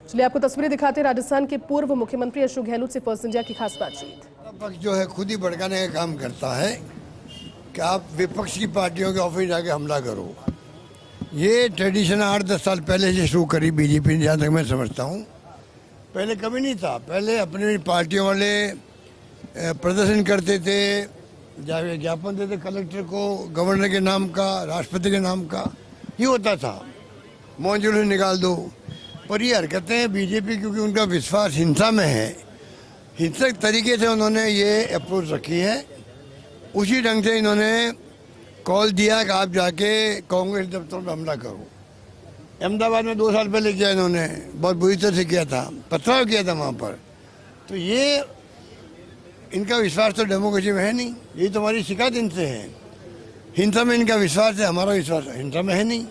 चलिए आपको तस्वीरें दिखाते हैं राजस्थान के पूर्व मुख्यमंत्री अशोक गहलोत से फर्स्ट इंडिया की खास बातचीत। पक्ष जो है खुद ही भड़काने का काम करता है कि आप विपक्ष की पार्टियों के ऑफिस जाके हमला करो। ये ट्रेडिशन 8-10 साल पहले से शुरू करी बीजेपी ने, जहाँ तक मैं समझता हूँ। पहले कभी नहीं था। पहले अपनी पार्टियों वाले प्रदर्शन करते थे, जाके ज्ञापन देते कलेक्टर को, गवर्नर के नाम का, राष्ट्रपति के नाम का, ये होता था। मौन जुलूस निकाल दो। पर ये हरकतें बीजेपी, क्योंकि उनका विश्वास हिंसा में है, हिंसक तरीके से उन्होंने ये अप्रोच रखी है। उसी ढंग से इन्होंने कॉल दिया कि आप जाके कांग्रेस दफ्तर में हमला करो। अहमदाबाद में 2 साल पहले किया इन्होंने, बहुत बुरी तरह से किया था, पथराव किया था वहाँ पर। तो ये इनका विश्वास तो डेमोक्रेसी में है नहीं। यही तो हमारी शिकायत इनसे है। हिंसा में इनका विश्वास है, हमारा विश्वास हिंसा में है नहीं।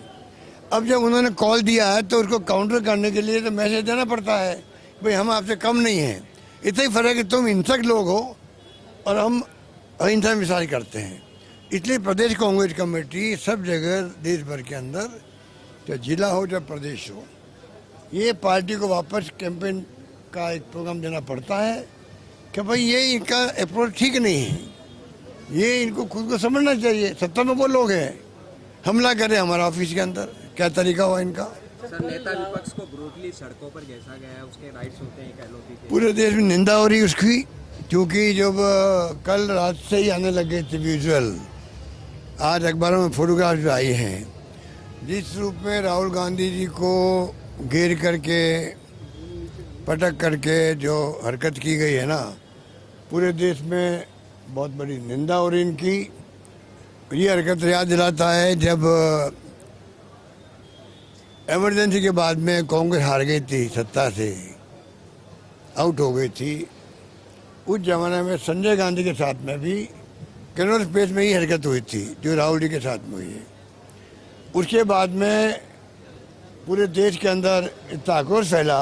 अब जब उन्होंने कॉल दिया है तो उसको काउंटर करने के लिए तो मैसेज देना पड़ता है, भाई हम आपसे कम नहीं हैं। इतना ही फर्क है कि तुम हिंसक लोग हो और हम अहिंसा में विश्वास करते हैं। इसलिए प्रदेश कांग्रेस कमेटी सब जगह देश भर के अंदर, चाहे जिला हो चाहे प्रदेश हो, ये पार्टी को वापस कैंपेन का एक प्रोग्राम देना पड़ता है कि भाई ये इनका अप्रोच ठीक नहीं है। ये इनको खुद को समझना चाहिए। सत्ता में वो लोग हैं, हमला करें हमारा ऑफिस के अंदर, क्या तरीका हुआ इनका। सर, नेता विपक्ष को ब्रूटली सड़कों पर घेसा गया है, उसके राइट्स होते हैं गहलोत के। पूरे देश में निंदा हो रही है उसकी, क्योंकि जब कल रात से ही आने लगे थे विजुअल, आज अखबारों में फोटोग्राफ भी आई हैं, जिस रूप में राहुल गांधी जी को घेर करके पटक करके जो हरकत की गई है ना, पूरे देश में बहुत बड़ी निंदा हो रही इनकी। ये हरकत याद दिलाता है जब इमरजेंसी के बाद में कांग्रेस हार गई थी, सत्ता से आउट हो गई थी। उस जमाने में संजय गांधी के साथ में भी कन्नौज स्पेस में ही हरकत हुई थी जो राहुल जी के साथ में हुई है। उसके बाद में पूरे देश के अंदर इतना आक्रोश फैला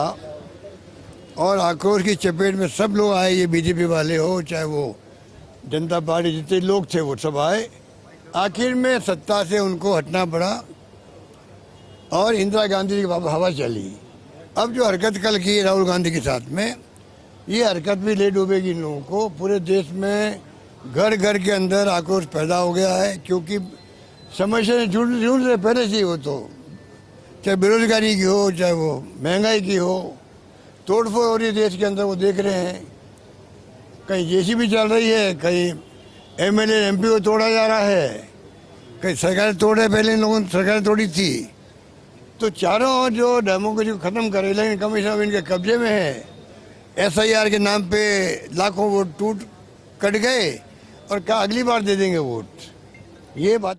और आक्रोश की चपेट में सब लोग आए, ये बीजेपी वाले हो चाहे वो जनता पार्टी, जितने लोग थे वो सब आए। आखिर में सत्ता से उनको हटना पड़ा और इंदिरा गांधी की हवा चली। अब जो हरकत कल की राहुल गांधी के साथ में, ये हरकत भी ले डूबेगी इन लोगों को। पूरे देश में घर घर के अंदर आक्रोश पैदा हो गया है, क्योंकि समस्या से जुड़ रहे पहले से ही। वो तो चाहे बेरोजगारी की हो, चाहे वो महंगाई की हो, तोड़फोड़ हो रही है देश के अंदर, वो देख रहे हैं। कहीं जेसीबी चल रही है, कहीं एमएलए एमपी को तोड़ा जा रहा है, कहीं सरकारें तोड़ रहे, पहले इन लोगों ने सरकारें तोड़ी थी। तो चारों ओर जो डेमोक्रेसी को खत्म करे, इलेक्शन कमीशन इनके कब्जे में है। एसआईआर के नाम पे लाखों वोट कट गए और कहा अगली बार दे देंगे वोट। ये बात